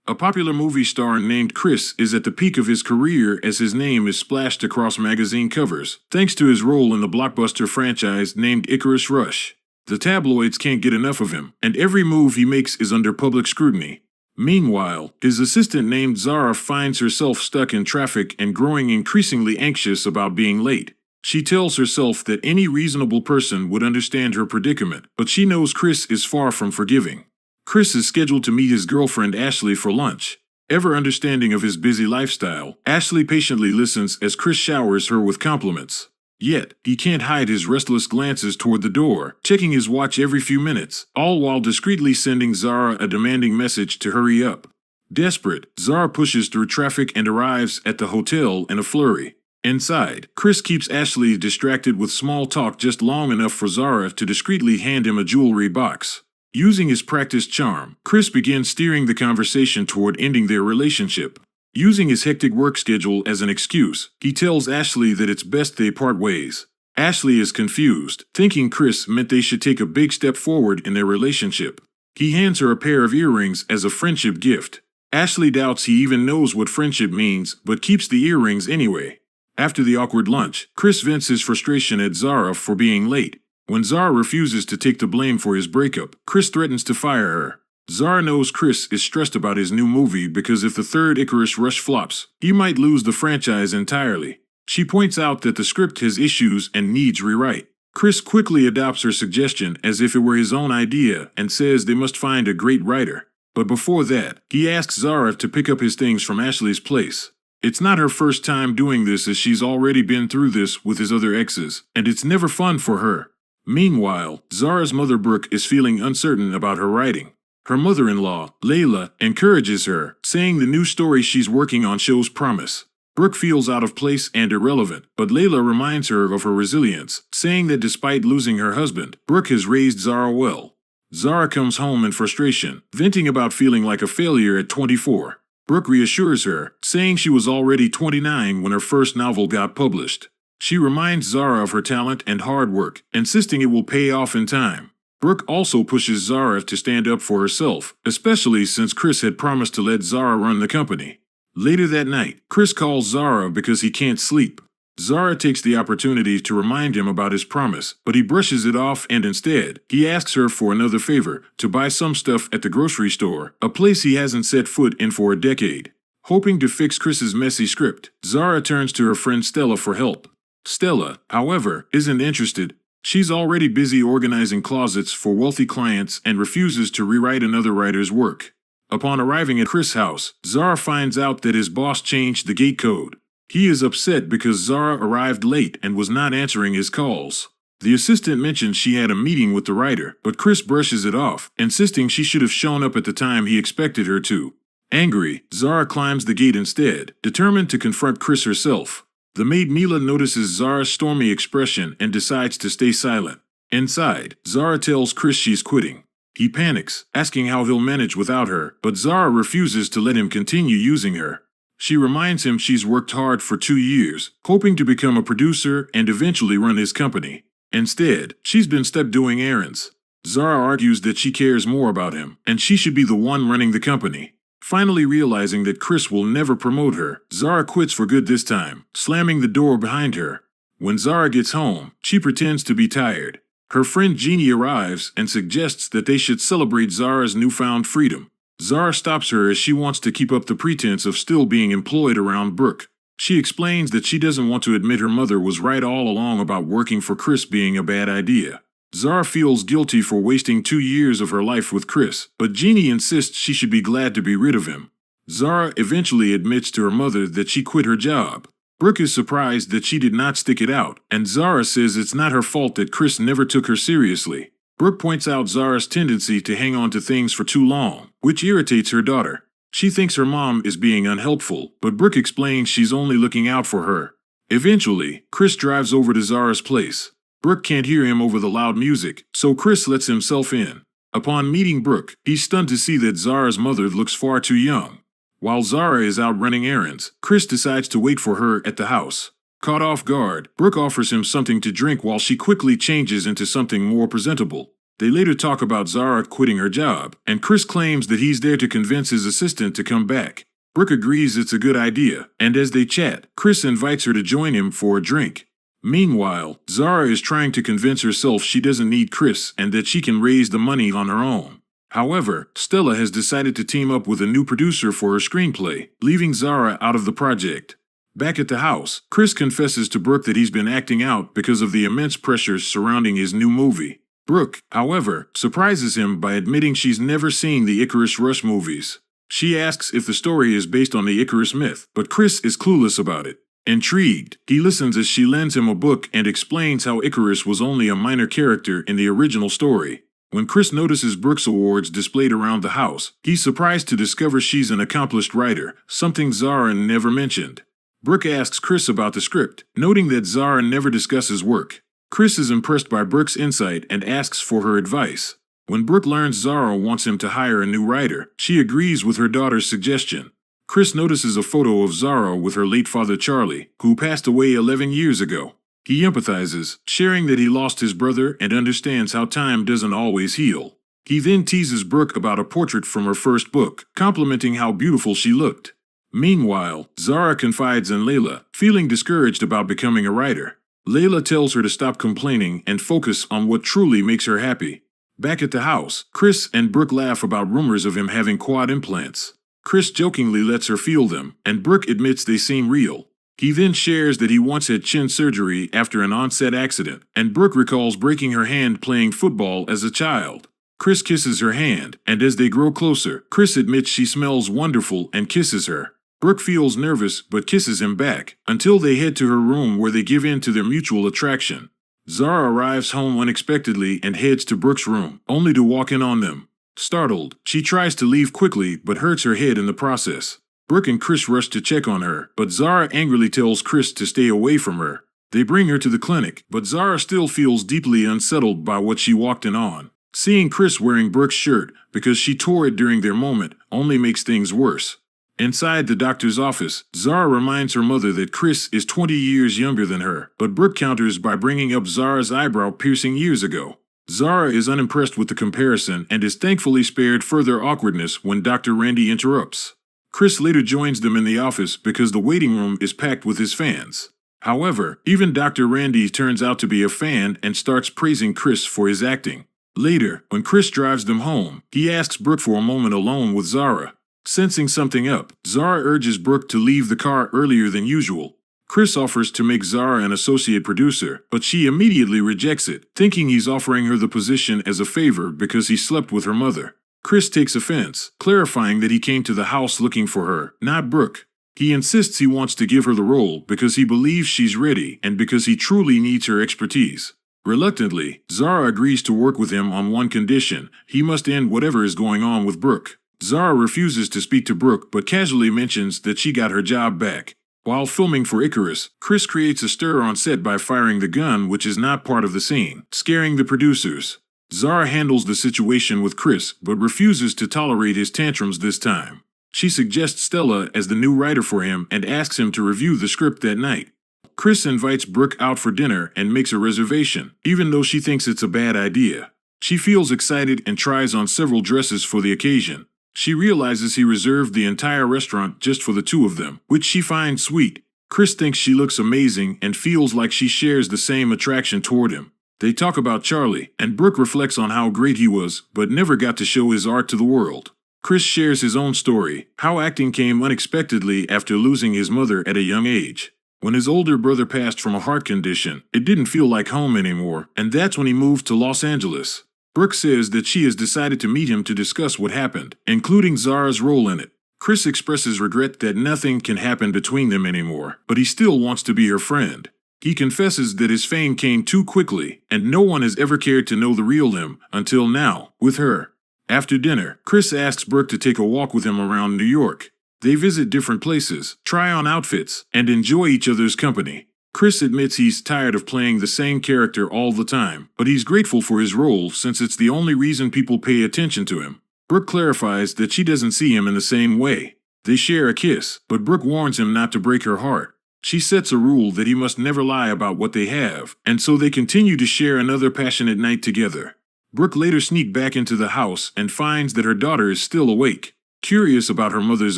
A popular movie star named Chris is at the peak of his career as his name is splashed across magazine covers, thanks to his role in the blockbuster franchise named Icarus Rush. The tabloids can't get enough of him, and every move he makes is under public scrutiny. Meanwhile, his assistant named Zara finds herself stuck in traffic and growing increasingly anxious about being late. She tells herself that any reasonable person would understand her predicament, but she knows Chris is far from forgiving. Chris is scheduled to meet his girlfriend Ashley for lunch. Ever understanding of his busy lifestyle, Ashley patiently listens as Chris showers her with compliments. Yet, he can't hide his restless glances toward the door, checking his watch every few minutes, all while discreetly sending Zara a demanding message to hurry up. Desperate, Zara pushes through traffic and arrives at the hotel in a flurry. Inside, Chris keeps Ashley distracted with small talk just long enough for Zara to discreetly hand him a jewelry box. Using his practiced charm, Chris begins steering the conversation toward ending their relationship. Using his hectic work schedule as an excuse, he tells Ashley that it's best they part ways. Ashley is confused, thinking Chris meant they should take a big step forward in their relationship. He hands her a pair of earrings as a friendship gift. Ashley doubts he even knows what friendship means, but keeps the earrings anyway. After the awkward lunch, Chris vents his frustration at Zara for being late. When Zara refuses to take the blame for his breakup, Chris threatens to fire her. Zara knows Chris is stressed about his new movie because if the third Icarus Rush flops, he might lose the franchise entirely. She points out that the script has issues and needs rewrite. Chris quickly adopts her suggestion as if it were his own idea and says they must find a great writer. But before that, he asks Zara to pick up his things from Ashley's place. It's not her first time doing this as she's already been through this with his other exes, and it's never fun for her. Meanwhile, Zara's mother Brooke is feeling uncertain about her writing. Her mother-in-law, Layla, encourages her, saying the new story she's working on shows promise. Brooke feels out of place and irrelevant, but Layla reminds her of her resilience, saying that despite losing her husband, Brooke has raised Zara well. Zara comes home in frustration, venting about feeling like a failure at 24. Brooke reassures her, saying she was already 29 when her first novel got published. She reminds Zara of her talent and hard work, insisting it will pay off in time. Brooke also pushes Zara to stand up for herself, especially since Chris had promised to let Zara run the company. Later that night, Chris calls Zara because he can't sleep. Zara takes the opportunity to remind him about his promise, but he brushes it off and instead, he asks her for another favor, to buy some stuff at the grocery store, a place he hasn't set foot in for a decade. Hoping to fix Chris's messy script, Zara turns to her friend Stella for help. Stella, however, isn't interested. She's already busy organizing closets for wealthy clients and refuses to rewrite another writer's work. Upon arriving at Chris' house, Zara finds out that his boss changed the gate code. He is upset because Zara arrived late and was not answering his calls. The assistant mentions she had a meeting with the writer, but Chris brushes it off, insisting she should have shown up at the time he expected her to. Angry, Zara climbs the gate instead, determined to confront Chris herself. The maid Mila notices Zara's stormy expression and decides to stay silent. Inside, Zara tells Chris she's quitting. He panics, asking how he'll manage without her, but Zara refuses to let him continue using her. She reminds him she's worked hard for 2 years, hoping to become a producer and eventually run his company. Instead, she's been stuck doing errands. Zara argues that she cares more about him, and she should be the one running the company. Finally realizing that Chris will never promote her, Zara quits for good this time, slamming the door behind her. When Zara gets home, she pretends to be tired. Her friend Jeannie arrives and suggests that they should celebrate Zara's newfound freedom. Zara stops her as she wants to keep up the pretense of still being employed around Brooke. She explains that she doesn't want to admit her mother was right all along about working for Chris being a bad idea. Zara feels guilty for wasting 2 years of her life with Chris, but Jeannie insists she should be glad to be rid of him. Zara eventually admits to her mother that she quit her job. Brooke is surprised that she did not stick it out, and Zara says it's not her fault that Chris never took her seriously. Brooke points out Zara's tendency to hang on to things for too long, which irritates her daughter. She thinks her mom is being unhelpful, but Brooke explains she's only looking out for her. Eventually, Chris drives over to Zara's place. Brooke can't hear him over the loud music, so Chris lets himself in. Upon meeting Brooke, he's stunned to see that Zara's mother looks far too young. While Zara is out running errands, Chris decides to wait for her at the house. Caught off guard, Brooke offers him something to drink while she quickly changes into something more presentable. They later talk about Zara quitting her job, and Chris claims that he's there to convince his assistant to come back. Brooke agrees it's a good idea, and as they chat, Chris invites her to join him for a drink. Meanwhile, Zara is trying to convince herself she doesn't need Chris and that she can raise the money on her own. However, Stella has decided to team up with a new producer for her screenplay, leaving Zara out of the project. Back at the house, Chris confesses to Brooke that he's been acting out because of the immense pressures surrounding his new movie. Brooke, however, surprises him by admitting she's never seen the Icarus Rush movies. She asks if the story is based on the Icarus myth, but Chris is clueless about it. Intrigued, he listens as she lends him a book and explains how Icarus was only a minor character in the original story. When Chris notices Brooke's awards displayed around the house, he's surprised to discover she's an accomplished writer, something Zara never mentioned. Brooke asks Chris about the script, noting that Zara never discusses work. Chris is impressed by Brooke's insight and asks for her advice. When Brooke learns Zara wants him to hire a new writer, she agrees with her daughter's suggestion. Chris notices a photo of Zara with her late father Charlie, who passed away 11 years ago. He empathizes, sharing that he lost his brother and understands how time doesn't always heal. He then teases Brooke about a portrait from her first book, complimenting how beautiful she looked. Meanwhile, Zara confides in Layla, feeling discouraged about becoming a writer. Layla tells her to stop complaining and focus on what truly makes her happy. Back at the house, Chris and Brooke laugh about rumors of him having quad implants. Chris jokingly lets her feel them, and Brooke admits they seem real. He then shares that he once had chin surgery after an on-set accident, and Brooke recalls breaking her hand playing football as a child. Chris kisses her hand, and as they grow closer, Chris admits she smells wonderful and kisses her. Brooke feels nervous but kisses him back, until they head to her room where they give in to their mutual attraction. Zara arrives home unexpectedly and heads to Brooke's room, only to walk in on them. Startled, she tries to leave quickly but hurts her head in the process. Brooke and Chris rush to check on her, but Zara angrily tells Chris to stay away from her. They bring her to the clinic, but Zara still feels deeply unsettled by what she walked in on. Seeing Chris wearing Brooke's shirt, because she tore it during their moment, only makes things worse. Inside the doctor's office, Zara reminds her mother that Chris is 20 years younger than her, but Brooke counters by bringing up Zara's eyebrow piercing years ago. Zara is unimpressed with the comparison and is thankfully spared further awkwardness when Dr. Randy interrupts. Chris later joins them in the office because the waiting room is packed with his fans. However, even Dr. Randy turns out to be a fan and starts praising Chris for his acting. Later, when Chris drives them home, he asks Brooke for a moment alone with Zara. Sensing something up, Zara urges Brooke to leave the car earlier than usual. Chris offers to make Zara an associate producer, but she immediately rejects it, thinking he's offering her the position as a favor because he slept with her mother. Chris takes offense, clarifying that he came to the house looking for her, not Brooke. He insists he wants to give her the role because he believes she's ready and because he truly needs her expertise. Reluctantly, Zara agrees to work with him on one condition: he must end whatever is going on with Brooke. Zara refuses to speak to Brooke but casually mentions that she got her job back. While filming for Icarus, Chris creates a stir on set by firing the gun, which is not part of the scene, scaring the producers. Zara handles the situation with Chris but refuses to tolerate his tantrums this time. She suggests Stella as the new writer for him and asks him to review the script that night. Chris invites Brooke out for dinner and makes a reservation, even though she thinks it's a bad idea. She feels excited and tries on several dresses for the occasion. She realizes he reserved the entire restaurant just for the two of them, which she finds sweet. Chris thinks she looks amazing and feels like she shares the same attraction toward him. They talk about Charlie, and Brooke reflects on how great he was, but never got to show his art to the world. Chris shares his own story, how acting came unexpectedly after losing his mother at a young age. When his older brother passed from a heart condition, it didn't feel like home anymore, and that's when he moved to Los Angeles. Brooke says that she has decided to meet him to discuss what happened, including Zara's role in it. Chris expresses regret that nothing can happen between them anymore, but he still wants to be her friend. He confesses that his fame came too quickly, and no one has ever cared to know the real him until now, with her. After dinner, Chris asks Brooke to take a walk with him around New York. They visit different places, try on outfits, and enjoy each other's company. Chris admits he's tired of playing the same character all the time, but he's grateful for his role since it's the only reason people pay attention to him. Brooke clarifies that she doesn't see him in the same way. They share a kiss, but Brooke warns him not to break her heart. She sets a rule that he must never lie about what they have, and so they continue to share another passionate night together. Brooke later sneaks back into the house and finds that her daughter is still awake. Curious about her mother's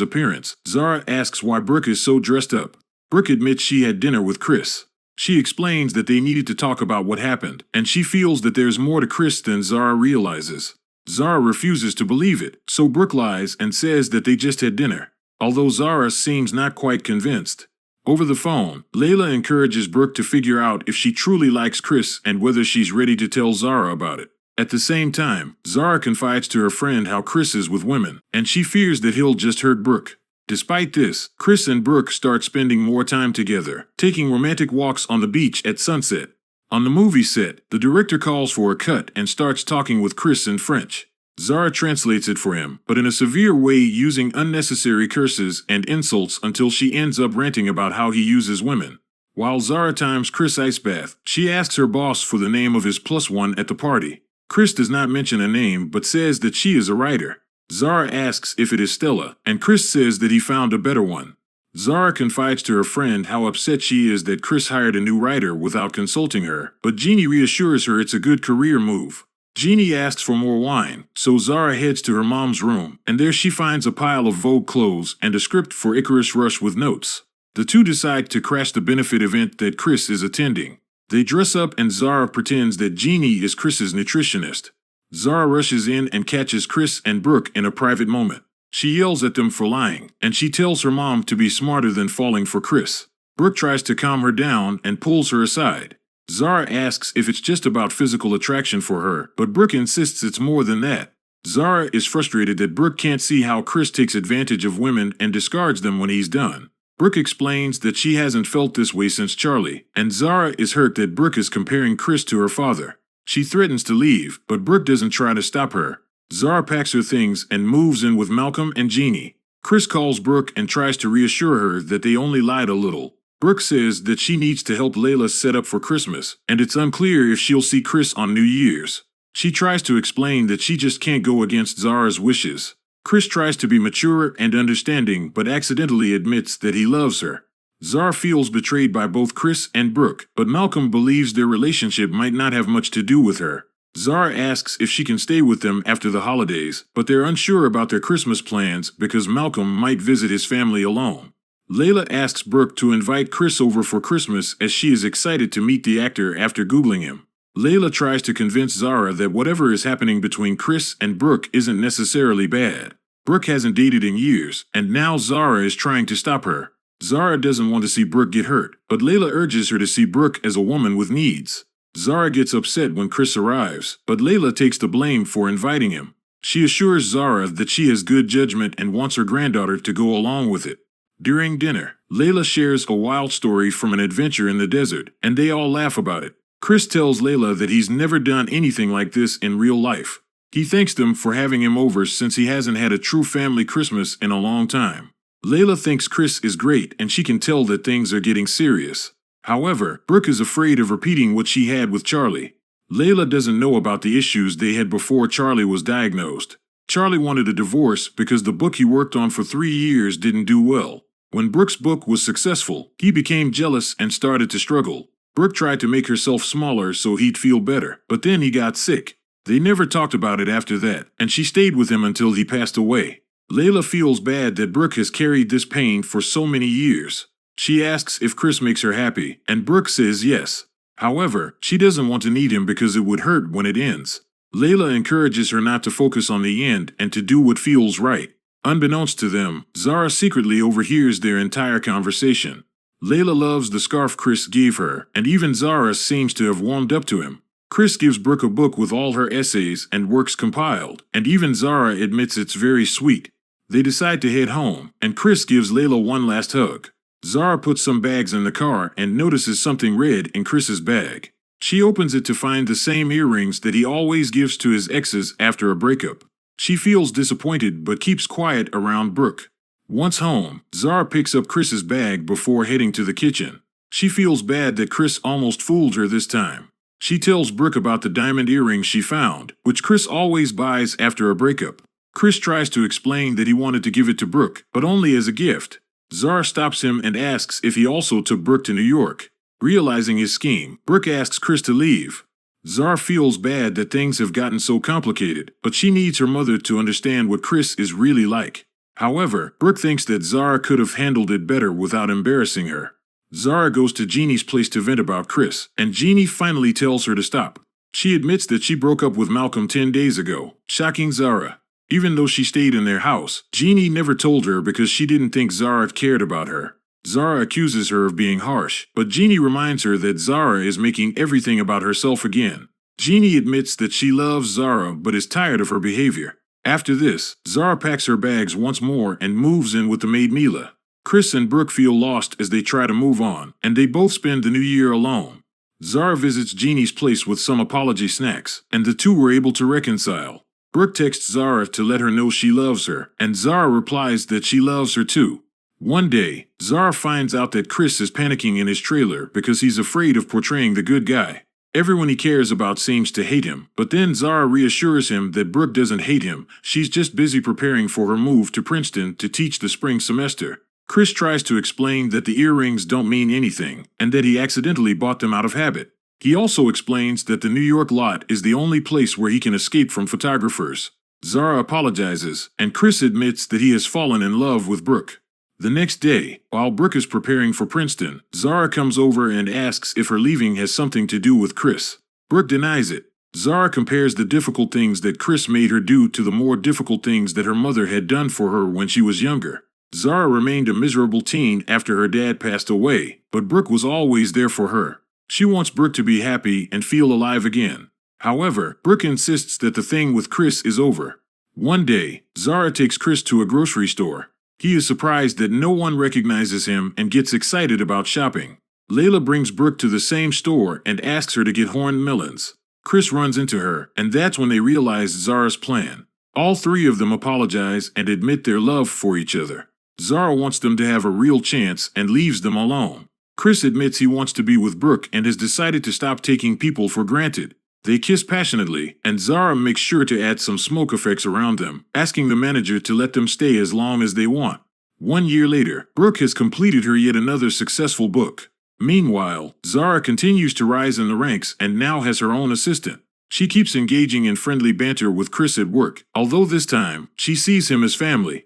appearance, Zara asks why Brooke is so dressed up. Brooke admits she had dinner with Chris. She explains that they needed to talk about what happened, and she feels that there's more to Chris than Zara realizes. Zara refuses to believe it, so Brooke lies and says that they just had dinner, although Zara seems not quite convinced. Over the phone, Layla encourages Brooke to figure out if she truly likes Chris and whether she's ready to tell Zara about it. At the same time, Zara confides to her friend how Chris is with women, and she fears that he'll just hurt Brooke. Despite this, Chris and Brooke start spending more time together, taking romantic walks on the beach at sunset. On the movie set, the director calls for a cut and starts talking with Chris in French. Zara translates it for him, but in a severe way, using unnecessary curses and insults until she ends up ranting about how he uses women. While Zara times Chris' ice bath, she asks her boss for the name of his +1 at the party. Chris does not mention a name but says that she is a writer. Zara asks if it is Stella, and Chris says that he found a better one. Zara confides to her friend how upset she is that Chris hired a new writer without consulting her, but Jeannie reassures her it's a good career move. Jeannie asks for more wine, so Zara heads to her mom's room, and there she finds a pile of Vogue clothes and a script for Icarus Rush with notes. The two decide to crash the benefit event that Chris is attending. They dress up and Zara pretends that Jeannie is Chris's nutritionist. Zara rushes in and catches Chris and Brooke in a private moment. She yells at them for lying, and she tells her mom to be smarter than falling for Chris. Brooke tries to calm her down and pulls her aside. Zara asks if it's just about physical attraction for her, but Brooke insists it's more than that. Zara is frustrated that Brooke can't see how Chris takes advantage of women and discards them when he's done. Brooke explains that she hasn't felt this way since Charlie, and Zara is hurt that Brooke is comparing Chris to her father. She threatens to leave, but Brooke doesn't try to stop her. Zara packs her things and moves in with Malcolm and Jeannie. Chris calls Brooke and tries to reassure her that they only lied a little. Brooke says that she needs to help Layla set up for Christmas, and it's unclear if she'll see Chris on New Year's. She tries to explain that she just can't go against Zara's wishes. Chris tries to be mature and understanding, but accidentally admits that he loves her. Zara feels betrayed by both Chris and Brooke, but Malcolm believes their relationship might not have much to do with her. Zara asks if she can stay with them after the holidays, but they're unsure about their Christmas plans because Malcolm might visit his family alone. Layla asks Brooke to invite Chris over for Christmas as she is excited to meet the actor after Googling him. Layla tries to convince Zara that whatever is happening between Chris and Brooke isn't necessarily bad. Brooke hasn't dated in years, and now Zara is trying to stop her. Zara doesn't want to see Brooke get hurt, but Layla urges her to see Brooke as a woman with needs. Zara gets upset when Chris arrives, but Layla takes the blame for inviting him. She assures Zara that she has good judgment and wants her granddaughter to go along with it. During dinner, Layla shares a wild story from an adventure in the desert, and they all laugh about it. Chris tells Layla that he's never done anything like this in real life. He thanks them for having him over since he hasn't had a true family Christmas in a long time. Layla thinks Chris is great and she can tell that things are getting serious. However, Brooke is afraid of repeating what she had with Charlie. Layla doesn't know about the issues they had before Charlie was diagnosed. Charlie wanted a divorce because the book he worked on for 3 years didn't do well. When Brooke's book was successful, he became jealous and started to struggle. Brooke tried to make herself smaller so he'd feel better, but then he got sick. They never talked about it after that, and she stayed with him until he passed away. Layla feels bad that Brooke has carried this pain for so many years. She asks if Chris makes her happy, and Brooke says yes. However, she doesn't want to need him because it would hurt when it ends. Layla encourages her not to focus on the end and to do what feels right. Unbeknownst to them, Zara secretly overhears their entire conversation. Layla loves the scarf Chris gave her, and even Zara seems to have warmed up to him. Chris gives Brooke a book with all her essays and works compiled, and even Zara admits it's very sweet. They decide to head home, and Chris gives Layla one last hug. Zara puts some bags in the car and notices something red in Chris's bag. She opens it to find the same earrings that he always gives to his exes after a breakup. She feels disappointed but keeps quiet around Brooke. Once home, Zara picks up Chris's bag before heading to the kitchen. She feels bad that Chris almost fooled her this time. She tells Brooke about the diamond earrings she found, which Chris always buys after a breakup. Chris tries to explain that he wanted to give it to Brooke, but only as a gift. Zara stops him and asks if he also took Brooke to New York. Realizing his scheme, Brooke asks Chris to leave. Zara feels bad that things have gotten so complicated, but she needs her mother to understand what Chris is really like. However, Brooke thinks that Zara could have handled it better without embarrassing her. Zara goes to Jeannie's place to vent about Chris, and Jeannie finally tells her to stop. She admits that she broke up with Malcolm 10 days ago, shocking Zara. Even though she stayed in their house, Jeannie never told her because she didn't think Zara cared about her. Zara accuses her of being harsh, but Jeannie reminds her that Zara is making everything about herself again. Jeannie admits that she loves Zara but is tired of her behavior. After this, Zara packs her bags once more and moves in with the maid Mila. Chris and Brooke feel lost as they try to move on, and they both spend the new year alone. Zara visits Jeannie's place with some apology snacks, and the two were able to reconcile. Brooke texts Zara to let her know she loves her, and Zara replies that she loves her too. One day, Zara finds out that Chris is panicking in his trailer because he's afraid of portraying the good guy. Everyone he cares about seems to hate him, but then Zara reassures him that Brooke doesn't hate him, she's just busy preparing for her move to Princeton to teach the spring semester. Chris tries to explain that the earrings don't mean anything, and that he accidentally bought them out of habit. He also explains that the New York lot is the only place where he can escape from photographers. Zara apologizes, and Chris admits that he has fallen in love with Brooke. The next day, while Brooke is preparing for Princeton, Zara comes over and asks if her leaving has something to do with Chris. Brooke denies it. Zara compares the difficult things that Chris made her do to the more difficult things that her mother had done for her when she was younger. Zara remained a miserable teen after her dad passed away, but Brooke was always there for her. She wants Brooke to be happy and feel alive again. However, Brooke insists that the thing with Chris is over. One day, Zara takes Chris to a grocery store. He is surprised that no one recognizes him and gets excited about shopping. Layla brings Brooke to the same store and asks her to get horned melons. Chris runs into her, and that's when they realize Zara's plan. All three of them apologize and admit their love for each other. Zara wants them to have a real chance and leaves them alone. Chris admits he wants to be with Brooke and has decided to stop taking people for granted. They kiss passionately, and Zara makes sure to add some smoke effects around them, asking the manager to let them stay as long as they want. 1 year later, Brooke has completed her yet another successful book. Meanwhile, Zara continues to rise in the ranks and now has her own assistant. She keeps engaging in friendly banter with Chris at work, although this time, she sees him as family.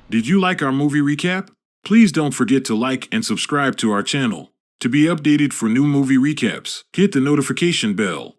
Did you like our movie recap? Please don't forget to like and subscribe to our channel. To be updated for new movie recaps, hit the notification bell.